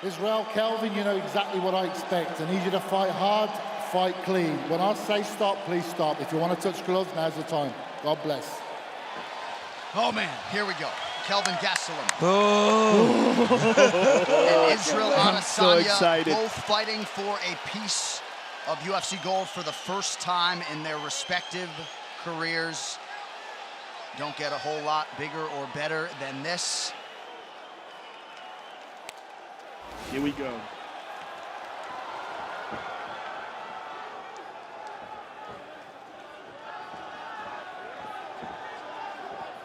Israel, Kelvin, you know exactly what I expect. I need you to fight hard, fight clean. When I say stop, please stop. If you want to touch gloves, now's the time. God bless. Oh, man, here we go. Kelvin Gastelum. Oh. And Israel Adesanya, so both fighting for a piece of UFC gold for the first time in their respective careers. Don't get a whole lot bigger or better than this. Here we go.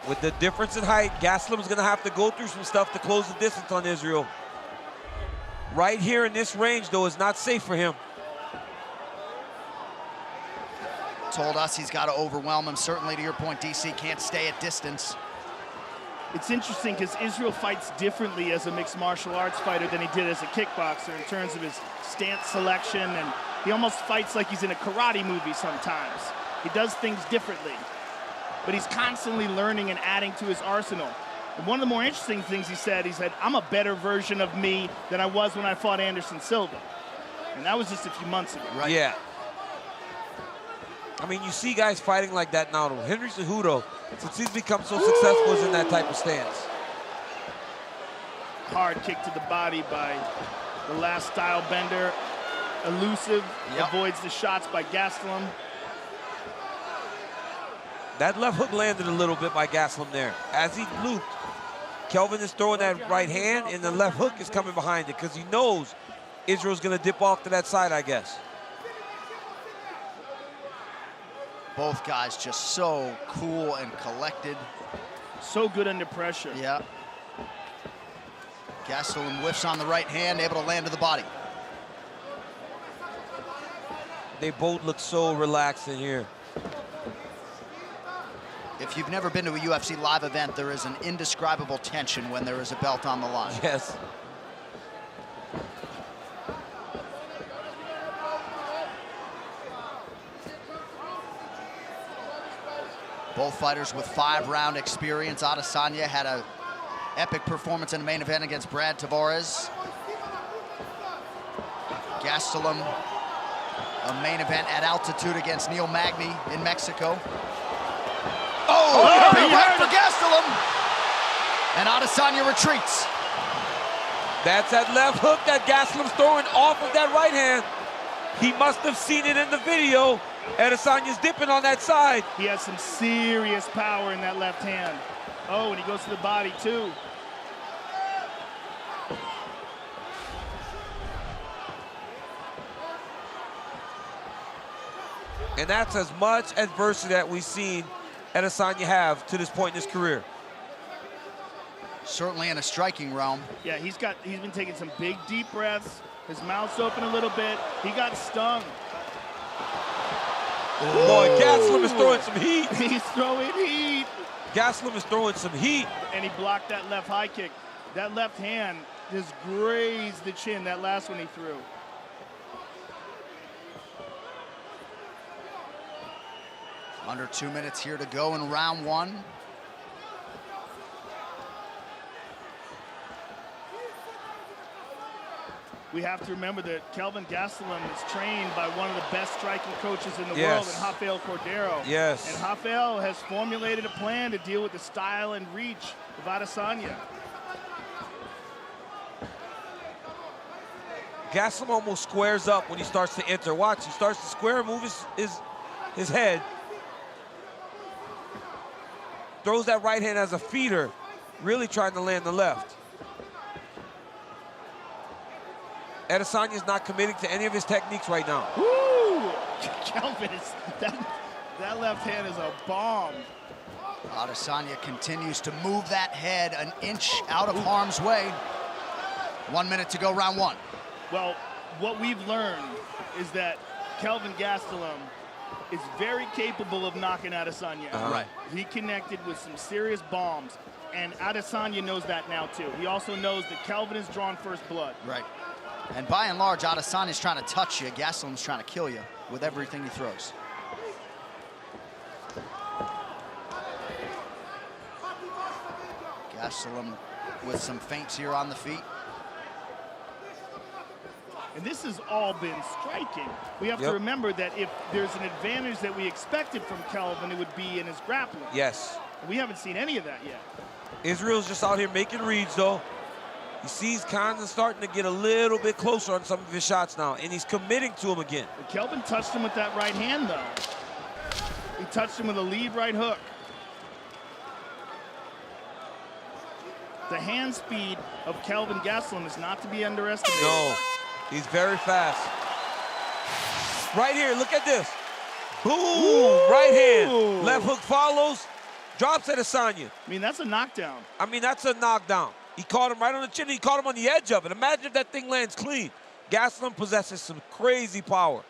With the difference in height, Gastelum is going to have to go through some stuff to close the distance on Israel. Right here in this range, though, is not safe for him. Told us he's got to overwhelm him. Certainly, to your point, DC can't stay at distance. It's interesting because Israel fights differently as a mixed martial arts fighter than he did as a kickboxer in terms of his stance selection, and he almost fights like he's in a karate movie sometimes. He does things differently, but he's constantly learning and adding to his arsenal. And one of the more interesting things he said, I'm a better version of me than I was when I fought Anderson Silva. And that was just a few months ago. Right. Yeah. I mean, you see guys fighting like that now. Henry Cejudo, since he's become so successful, is in that type of stance. Hard kick to the body by the last style bender. Elusive, avoids the shots by Gastelum. That left hook landed a little bit by Gastelum there. As he looped, Kelvin is throwing that right hand, and the left hook is coming behind it because he knows Israel's going to dip off to that side, I guess. Both guys just so cool and collected. So good under pressure. Yeah. Gastelum whiffs on the right hand, able to land to the body. They both look so relaxed in here. If you've never been to a UFC live event, there is an indescribable tension when there is a belt on the line. Yes. Both fighters with 5-round experience. Adesanya had an epic performance in the main event against Brad Tavares. Gastelum, a main event at altitude against Neil Magny in Mexico. Big right for Gastelum. And Adesanya retreats. That's that left hook that Gastelum's throwing off of that right hand. He must have seen it in the video. Adesanya's dipping on that side. He has some serious power in that left hand. Oh, and he goes to the body too. And that's as much adversity that we've seen Adesanya have to this point in his career. Certainly in a striking realm. Yeah, he's been taking some big deep breaths. His mouth's open a little bit. He got stung. Boy, Gastelum is throwing some heat. He's throwing heat. Gastelum is throwing some heat. And he blocked that left high kick. That left hand just grazed the chin, that last one he threw. Under 2 minutes here to go in round one. We have to remember that Kelvin Gastelum is trained by one of the best striking coaches in the world, in Rafael Cordero. Yes. And Rafael has formulated a plan to deal with the style and reach of Adesanya. Gastelum almost squares up when he starts to enter. Watch, he starts to square, move his head. Throws that right hand as a feeder, really trying to land the left. Adesanya's not committing to any of his techniques right now. Woo! Kelvin, that left hand is a bomb. Adesanya continues to move that head an inch out of harm's way. 1 minute to go, round one. Well, what we've learned is that Kelvin Gastelum is very capable of knocking Adesanya out. Right. He connected with some serious bombs, and Adesanya knows that now too. He also knows that Kelvin has drawn first blood. Right. And by and large, Adesanya's trying to touch you. Gastelum's trying to kill you with everything he throws. Gastelum with some feints here on the feet. And this has all been striking. We have to remember that if there's an advantage that we expected from Kelvin, it would be in his grappling. Yes. We haven't seen any of that yet. Israel's just out here making reads, though. You see he's kind of starting to get a little bit closer on some of his shots now, and he's committing to him again. But Kelvin touched him with that right hand, though. He touched him with a lead right hook. The hand speed of Kelvin Gastelum is not to be underestimated. No, he's very fast. Right here, look at this. Boom, right hand. Left hook follows, drops Adesanya. I mean, that's a knockdown. I mean, that's a knockdown. He caught him right on the chin. He caught him on the edge of it. Imagine if that thing lands clean. Gastelum possesses some crazy power.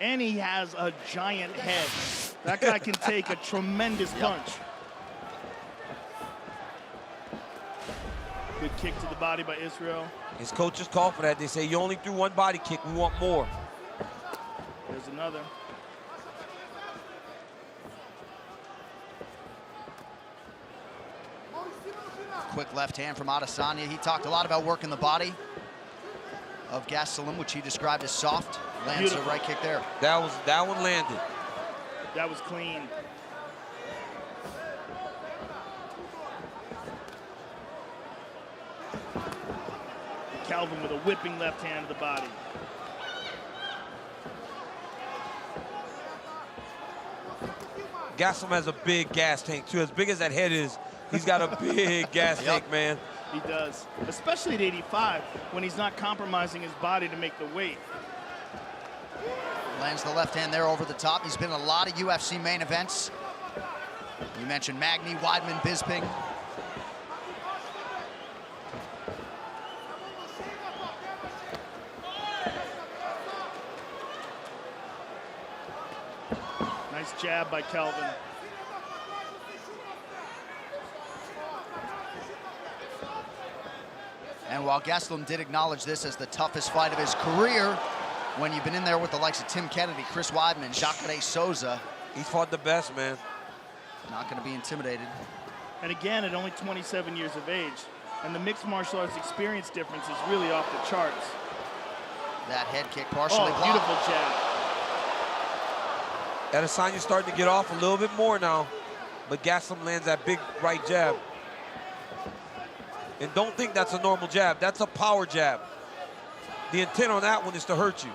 And he has a giant head. That guy can take a tremendous punch. Good kick to the body by Israel. His coaches call for that. They say, you only threw one body kick. We want more. There's another. Quick left hand from Adesanya. He talked a lot about working the body of Gastelum, which he described as soft. Lands a right kick there. That one landed. That was clean. Kelvin with a whipping left hand to the body. Gastelum has a big gas tank, too. As big as that head is, he's got a big gas tank, man. He does, especially at 85, when he's not compromising his body to make the weight. Lands the left hand there over the top. He's been in a lot of UFC main events. You mentioned Magny, Weidman, Bisping. Nice jab by Kelvin. And while Gastelum did acknowledge this as the toughest fight of his career, when you've been in there with the likes of Tim Kennedy, Chris Weidman, Jacare Souza, he's fought the best, man. Not going to be intimidated. And again, at only 27 years of age, and the mixed martial arts experience difference is really off the charts. That head kick partially blocked. Beautiful jab. Adesanya's starting to get off a little bit more now, but Gastelum lands that big right jab. And don't think that's a normal jab. That's a power jab. The intent on that one is to hurt you.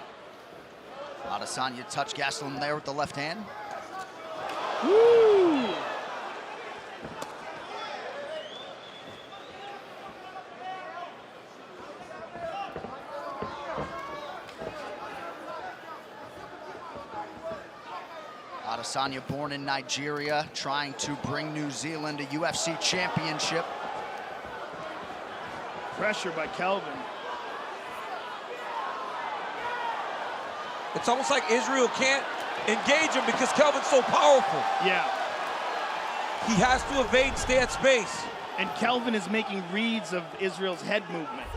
Adesanya touched Gastelum there with the left hand. Woo! Adesanya, born in Nigeria, trying to bring New Zealand a UFC championship. Pressure by Kelvin. It's almost like Israel can't engage him because Kelvin's so powerful. Yeah. He has to evade, stay at space. And Kelvin is making reads of Israel's head movement.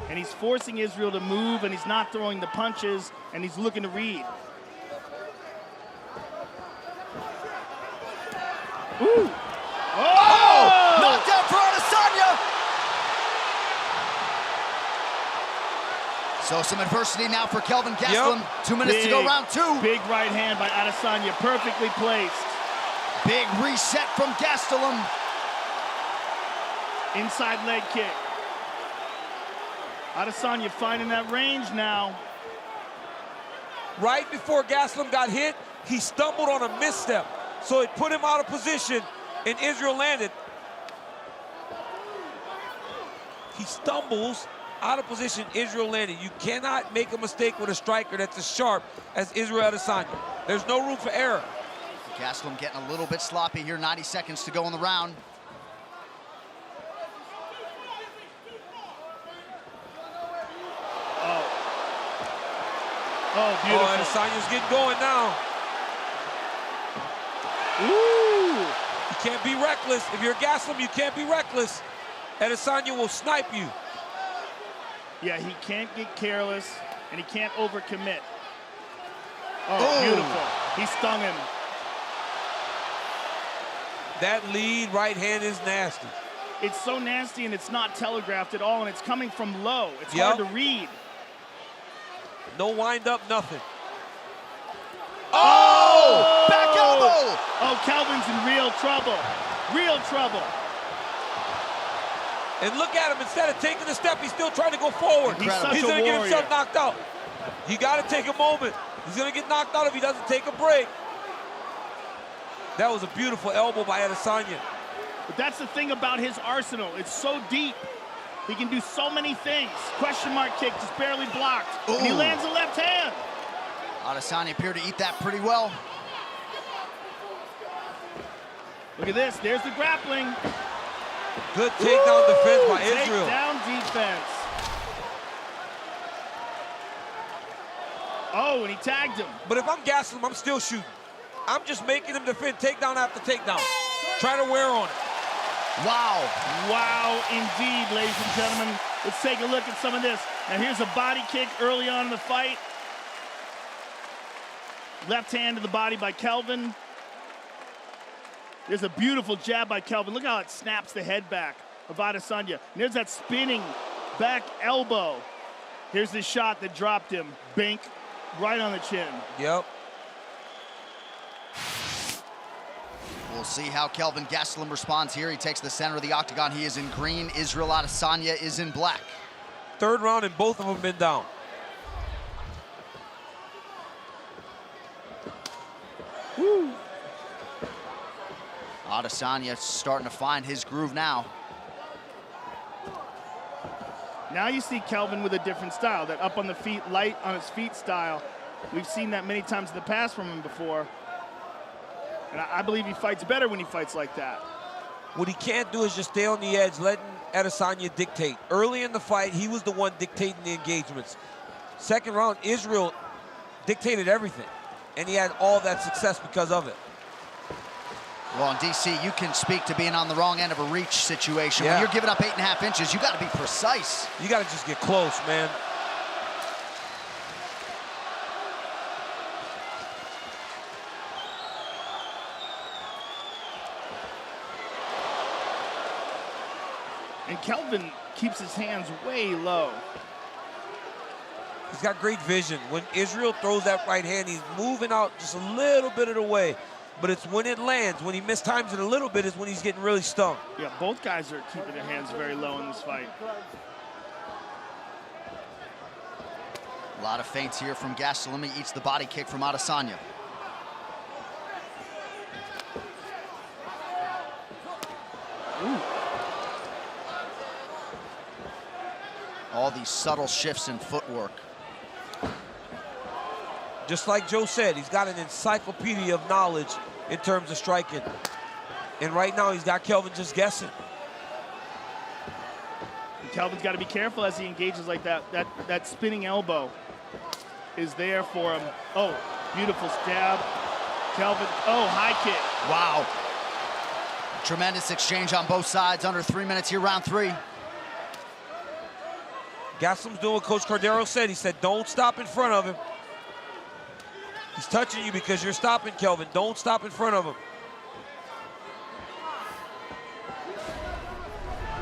And he's forcing Israel to move, and he's not throwing the punches, and he's looking to read. Ooh! Oh! Knockdown for Adesanya! So some adversity now for Kelvin Gastelum. 2 minutes to go, round two. Big right hand by Adesanya, perfectly placed. Big reset from Gastelum. Inside leg kick. Adesanya finding that range now. Right before Gastelum got hit, he stumbled on a misstep. So it put him out of position, and Israel landed. He stumbles out of position, Israel landed. You cannot make a mistake with a striker that's as sharp as Israel Adesanya. There's no room for error. Gastelum getting a little bit sloppy here, 90 seconds to go in the round. Oh, beautiful. Oh, Adesanya's getting going now. Ooh! You can't be reckless. If you're Gastelum, you can't be reckless. Adesanya will snipe you. Yeah, he can't get careless, and he can't overcommit. Oh, beautiful. He stung him. That lead right hand is nasty. It's so nasty, and it's not telegraphed at all, and it's coming from low. It's hard to read. No wind up, nothing. Oh! Back elbow! Oh, Kelvin's in real trouble. Real trouble. And look at him, instead of taking a step, he's still trying to go forward. He's such He's a gonna get warrior. himself knocked out. You gotta take a moment. He's gonna get knocked out if he doesn't take a break. That was a beautiful elbow by Adesanya. But that's the thing about his arsenal. It's so deep. He can do so many things. Question mark kick, just barely blocked. And he Ooh. lands a left hand. Adesanya appeared to eat that pretty well. Look at this, there's the grappling. Good takedown defense by Israel. Takedown defense. Oh, and he tagged him. But if I'm gassing him, I'm still shooting. I'm just making him defend takedown after takedown. Trying to wear on it. Wow. Wow, indeed, ladies and gentlemen. Let's take a look at some of this. Now here's a body kick early on in the fight. Left hand to the body by Kelvin. There's a beautiful jab by Kelvin. Look how it snaps the head back of Adesanya. And there's that spinning back elbow. Here's the shot that dropped him. Bink, right on the chin. Yep. We'll see how Kelvin Gastelum responds here. He takes the center of the octagon. He is in green. Israel Adesanya is in black. Third round and both of them been down. Woo. Adesanya starting to find his groove now. Now you see Kelvin with a different style, that up on the feet, light on his feet style. We've seen that many times in the past from him before. And I believe he fights better when he fights like that. What he can't do is just stay on the edge, letting Adesanya dictate. Early in the fight, he was the one dictating the engagements. Second round, Israel dictated everything. And he had all that success because of it. Well, in DC, you can speak to being on the wrong end of a reach situation. Yeah. When you're giving up 8.5 inches, you got to be precise. You got to just get close, man. And Kelvin keeps his hands way low. He's got great vision. When Israel throws that right hand, he's moving out just a little bit of the way. But it's when it lands, when he mistimes it a little bit, is when he's getting really stung. Yeah, both guys are keeping their hands very low in this fight. A lot of feints here from Gastelum. He eats the body kick from Adesanya. Ooh. All these subtle shifts in footwork. Just like Joe said, he's got an encyclopedia of knowledge in terms of striking. And right now, he's got Kelvin just guessing. And Kelvin's got to be careful as he engages like that. That spinning elbow is there for him. Oh, beautiful jab. Kelvin, oh, high kick. Wow. Tremendous exchange on both sides. Under 3 minutes here, round 3. Gastelum's doing what Coach Cordero said. He said, don't stop in front of him. He's touching you because you're stopping, Kelvin. Don't stop in front of him.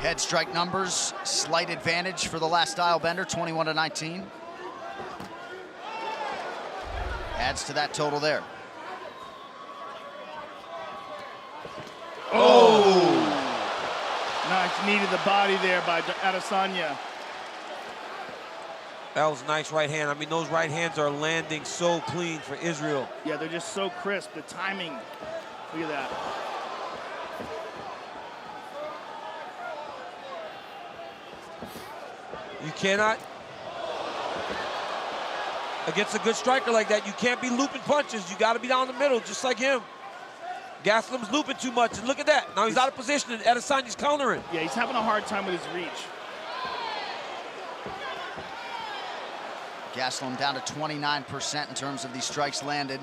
Head strike numbers, slight advantage for the last style bender, 21-19. Adds to that total there. Oh! Nice knee to the body there by Adesanya. That was a nice right hand. I mean, those right hands are landing so clean for Israel. Yeah, they're just so crisp. The timing, look at that. You cannot, against a good striker like that, you can't be looping punches. You got to be down the middle, just like him. Gastelum's looping too much, and look at that. Now he's out of position, and Adesanya's countering. Yeah, he's having a hard time with his reach. Gastelum down to 29% in terms of these strikes landed.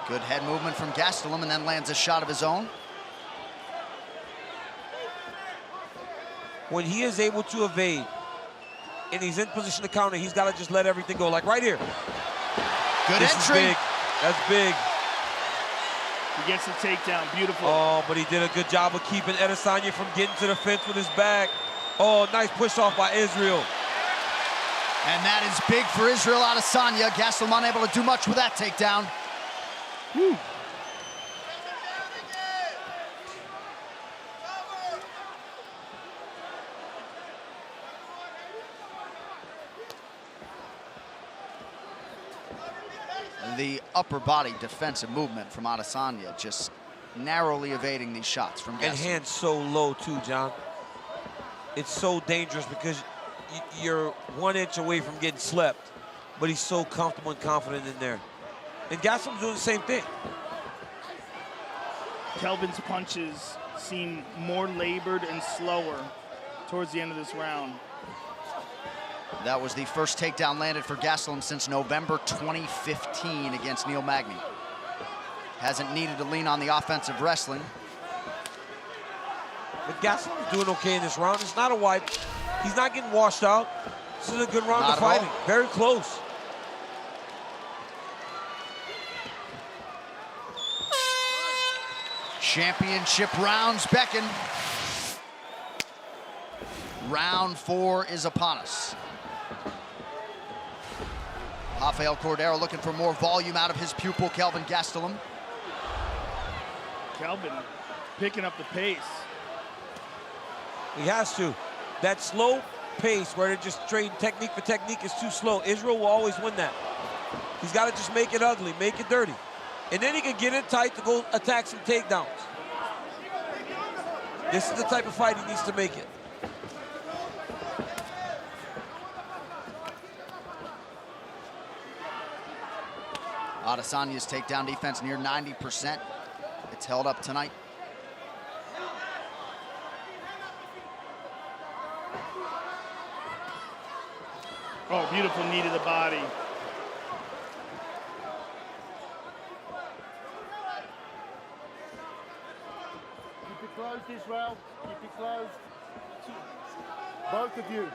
Good head movement from Gastelum, and then lands a shot of his own. When he is able to evade and he's in position to counter, he's got to just let everything go. Like right here. Good This entry. is big. That's big. He gets the takedown, beautiful. Oh, but he did a good job of keeping Adesanya from getting to the fence with his back. Oh, nice push off by Israel. And that is big for Israel Adesanya. Gastelum unable to do much with that takedown. Whew. The upper body defensive movement from Adesanya, just narrowly evading these shots from Gastelum. And hands so low too, John. It's so dangerous because you're 1 inch away from getting slept, but he's so comfortable and confident in there. And Gastelum's doing the same thing. Kelvin's punches seem more labored and slower towards the end of this round. That was the first takedown landed for Gastelum since November 2015 against Neil Magny. Hasn't needed to lean on the offensive wrestling. But Gastelum's doing okay in this round. It's not a wipe. He's not getting washed out. This is a good round of fighting. Very close. Championship rounds beckon. Round 4 is upon us. Rafael Cordero looking for more volume out of his pupil, Kelvin Gastelum. Kelvin picking up the pace. He has to. That slow pace where they're just trading technique for technique is too slow. Israel will always win that. He's got to just make it ugly, make it dirty. And then he can get in tight to go attack some takedowns. This is the type of fight he needs to make it. Adesanya's takedown defense near 90%. It's held up tonight. Oh, beautiful knee to the body. Keep it closed, Israel. Keep it closed. Both of you.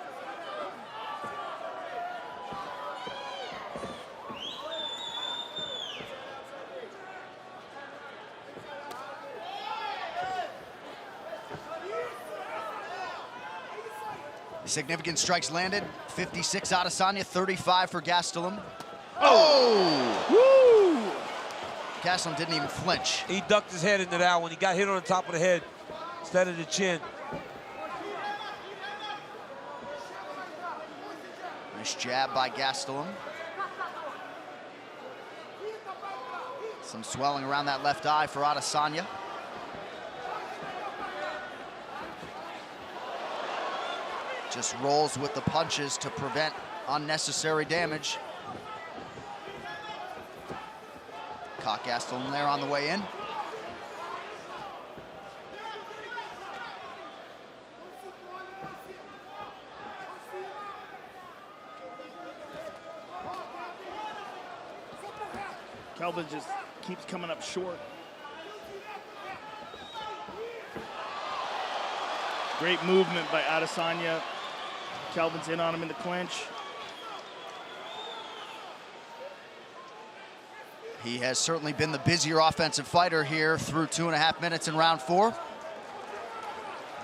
Significant strikes landed. 56 Adesanya, 35 for Gastelum. Oh! Woo! Gastelum didn't even flinch. He ducked his head into that one. He got hit on the top of the head instead of the chin. Nice jab by Gastelum. Some swelling around that left eye for Adesanya. Just rolls with the punches to prevent unnecessary damage. Caught Gastelum there on the way in. Kelvin just keeps coming up short. Great movement by Adesanya. Kelvin's in on him in the clinch. He has certainly been the busier offensive fighter here through 2.5 minutes in round 4.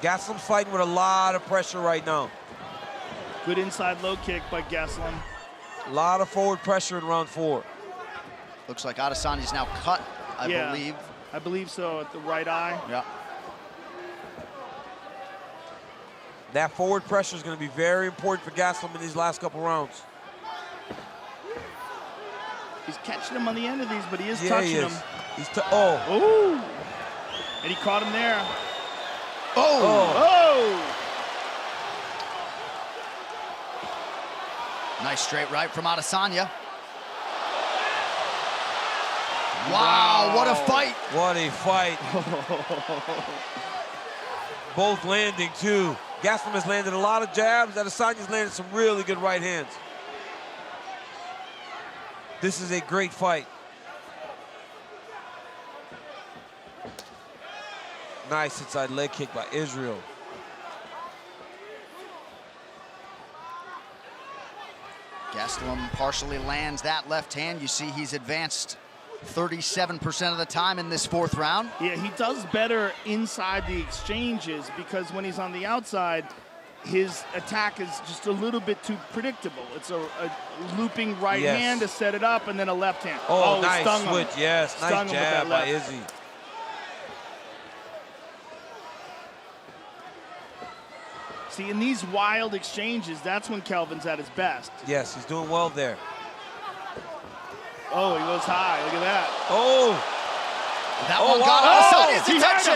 Gastelum's fighting with a lot of pressure right now. Good inside low kick by Gastelum. A lot of forward pressure in round 4. Looks like Adesanya's now cut, I believe. I believe so, at the right eye. Yeah. That forward pressure is going to be very important for Gastelum in these last couple rounds. He's catching him on the end of these, but he is Yeah, touching he is. him. He's Oh! And he caught him there. Oh! Nice straight right from Adesanya. Wow, what a fight. What a fight. Both landing, too. Gastelum has landed a lot of jabs. Adesanya's landed some really good right hands. This is a great fight. Nice inside leg kick by Israel. Gastelum partially lands that left hand. You see he's advanced 37% of the time in this fourth round. Yeah, he does better inside the exchanges because when he's on the outside, his attack is just a little bit too predictable. It's a looping right hand to set it up and then a left hand. Oh, nice stung switch, him. yes. Stung Nice jab by Izzy. See, in these wild exchanges, that's when Kelvin's at his best. Yes, he's doing well there. Oh, he goes high. Look at that. Oh. That one got Adesanya's attention.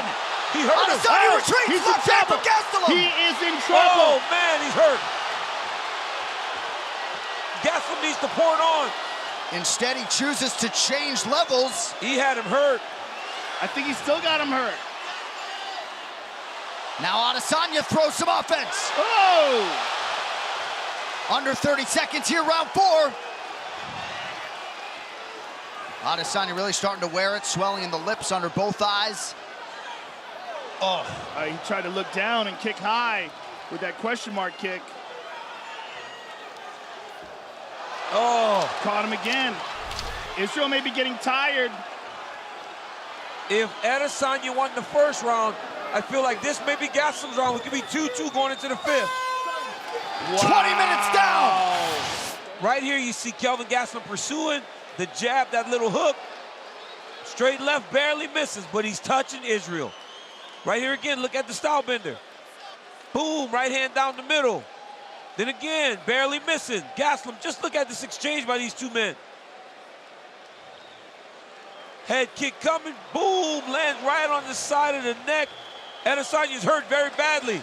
He hurt him. Adesanya retreats. He's Left hand from Gastelum. He is in trouble. Oh, man, he's hurt. Gastelum needs to pour it on. Instead, he chooses to change levels. He had him hurt. I think he still got him hurt. Now Adesanya throws some offense. Oh! Under 30 seconds here, round 4. Adesanya really starting to wear it, swelling in the lips under both eyes. Oh, he tried to look down and kick high with that question mark kick. Oh. Caught him again. Israel may be getting tired. If Adesanya won the first round, I feel like this may be Gastelum's round. It could be 2-2 going into the 5th. Wow. 20 minutes down. Right here, you see Kelvin Gastelum pursuing the jab, that little hook. Straight left, barely misses, but he's touching Israel. Right here again, look at the style bender. Boom, right hand down the middle. Then again, barely missing. Gastelum, just look at this exchange by these two men. Head kick coming, boom, lands right on the side of the neck. Adesanya's hurt very badly.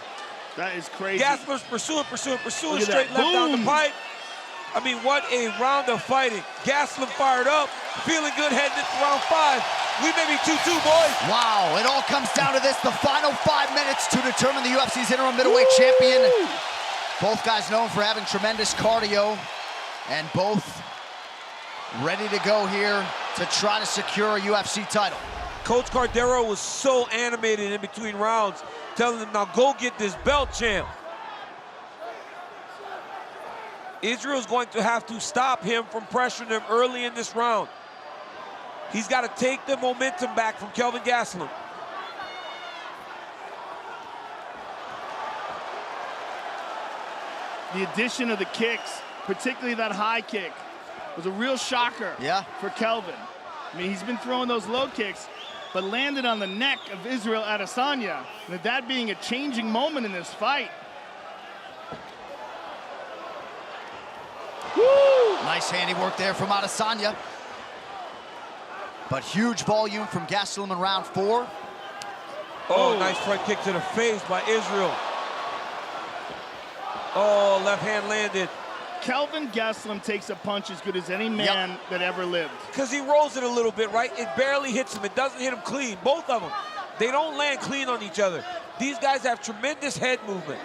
That is crazy. Gastelum's pursuing, straight that. left down the Boom. pipe. I mean, what a round of fighting. Gastelum fired up, feeling good heading into round 5. We may be 2-2, boys. Wow, it all comes down to this, the final 5 minutes to determine the UFC's interim middleweight champion. Both guys known for having tremendous cardio, and both ready to go here to try to secure a UFC title. Coach Cardero was so animated in between rounds, telling them, now go get this belt, champ. Israel's going to have to stop him from pressuring him early in this round. He's got to take the momentum back from Kelvin Gastelum. The addition of the kicks, particularly that high kick, was a real shocker for Kelvin. I mean, he's been throwing those low kicks, but landed on the neck of Israel Adesanya. And that being a changing moment in this fight. Woo! Nice handiwork there from Adesanya. But huge volume from Gastelum in round 4. Oh, nice front kick to the face by Israel. Oh, left hand landed. Kelvin Gastelum takes a punch as good as any man that ever lived. Because he rolls it a little bit, right? It barely hits him. It doesn't hit him clean. Both of them, they don't land clean on each other. These guys have tremendous head movement.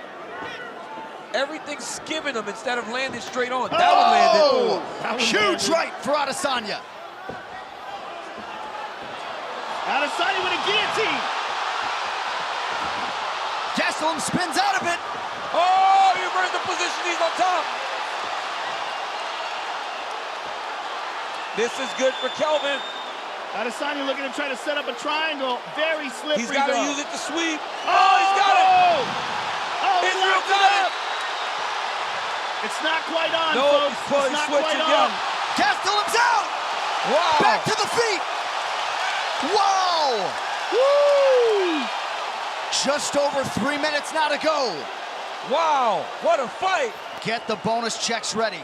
Everything's skimming them instead of landing straight on. That one landed. Huge right for Adesanya. Adesanya with a guillotine. Gastelum spins out of it. Oh, he reversed the position. He's on top. This is good for Kelvin. Adesanya looking to try to set up a triangle. Very slippery. He's got to use it to sweep. Oh, he's got it. Oh, Israel got it. It's not quite on, no, folks. It's not quite on. Gastelum's out. Wow. Back to the feet. Wow. Woo! Just over 3 minutes now to go. Wow, what a fight. Get the bonus checks ready.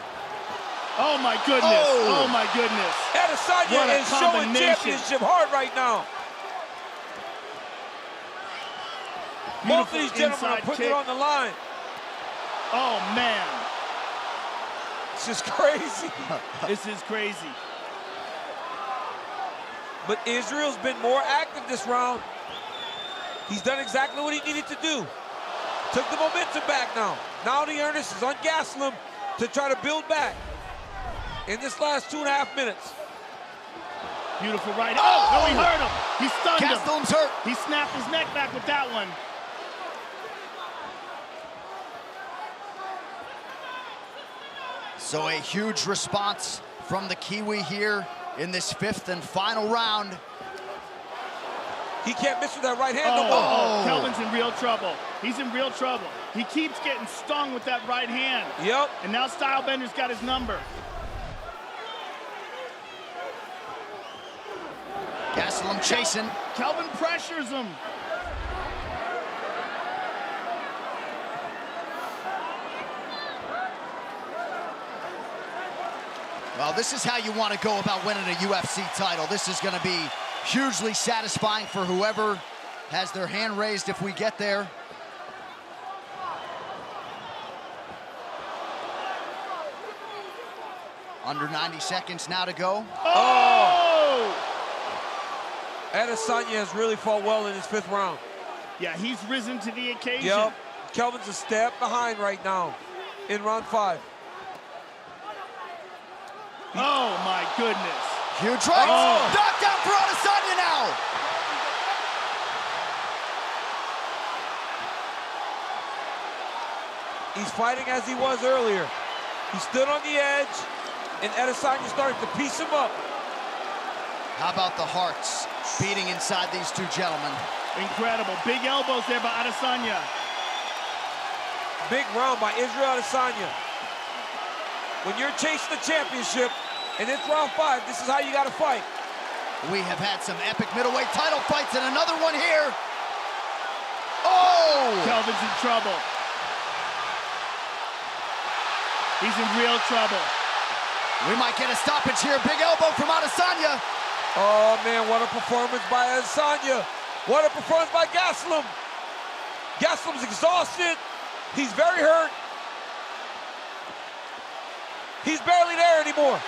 Oh my goodness, oh my goodness. Adesanya is showing championship hard right now. Both of these gentlemen are putting it on the line. Oh man. This is crazy. This is crazy. But Israel's been more active this round. He's done exactly what he needed to do. Took the momentum back now. Now the earnest is on Gastelum to try to build back in this last 2.5 minutes. Beautiful right. Oh, no, he hurt him. He stunned him. Gastelum's hurt. He snapped his neck back with that one. So a huge response from the Kiwi here in this 5th and final round. He can't miss with that right hand no more. Oh, Kelvin's in real trouble. He's in real trouble. He keeps getting stung with that right hand. Yep. And now Stylebender's got his number. Gastelum chasing. Kelvin pressures him. Well, this is how you want to go about winning a UFC title. This is going to be hugely satisfying for whoever has their hand raised if we get there. Under 90 seconds now to go. Oh! Adesanya has really fought well in his 5th round. Yeah, he's risen to the occasion. Yep. Kelvin's a step behind right now in round 5. Oh, my goodness. Huge right. Oh. Knockdown for Adesanya now. He's fighting as he was earlier. He stood on the edge, and Adesanya started to piece him up. How about the hearts beating inside these two gentlemen? Incredible. Big elbows there by Adesanya. Big round by Israel Adesanya. When you're chasing the championship, and it's round 5, this is how you got to fight. We have had some epic middleweight title fights and another one here. Oh! Kelvin's in trouble. He's in real trouble. We might get a stoppage here. Big elbow from Adesanya. Oh, man, what a performance by Adesanya. What a performance by Gastelum. Gastelum's exhausted. He's very hurt. He's barely there anymore.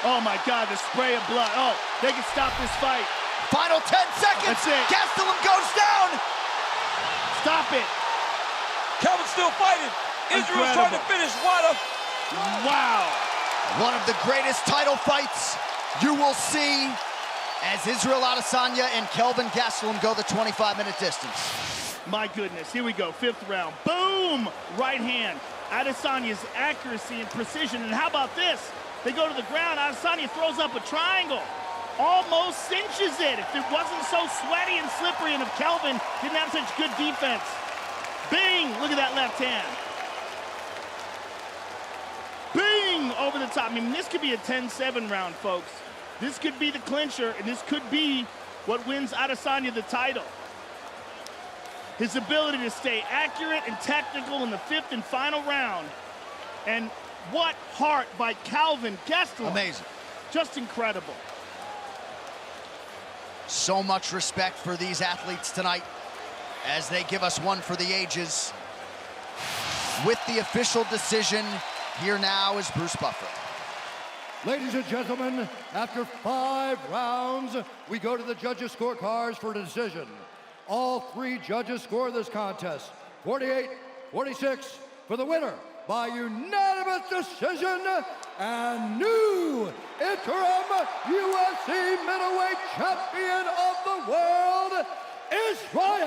Oh, my God, the spray of blood. Oh, they can stop this fight. Final 10 seconds. That's it. Gastelum goes down. Stop it. Kelvin's still fighting. Israel's trying to finish. What a... Wow. One of the greatest title fights you will see as Israel Adesanya and Kelvin Gastelum go the 25-minute distance. My goodness, here we go, 5th round. Boom! Right hand. Adesanya's accuracy and precision. And how about this? They go to the ground. Adesanya throws up a triangle. Almost cinches it. If it wasn't so sweaty and slippery and if Kelvin didn't have such good defense. Bing! Look at that left hand. Bing! Over the top. I mean, this could be a 10-7 round, folks. This could be the clincher, and this could be what wins Adesanya the title. His ability to stay accurate and technical in the 5th and final round. And what heart by Kelvin Gastelum. Amazing. Just incredible. So much respect for these athletes tonight as they give us one for the ages. With the official decision, here now is Bruce Buffer. Ladies and gentlemen, after 5 rounds, we go to the judges' scorecards for a decision. All 3 judges score this contest 48-46 for the winner by unanimous decision and new interim UFC middleweight champion of the world, Israel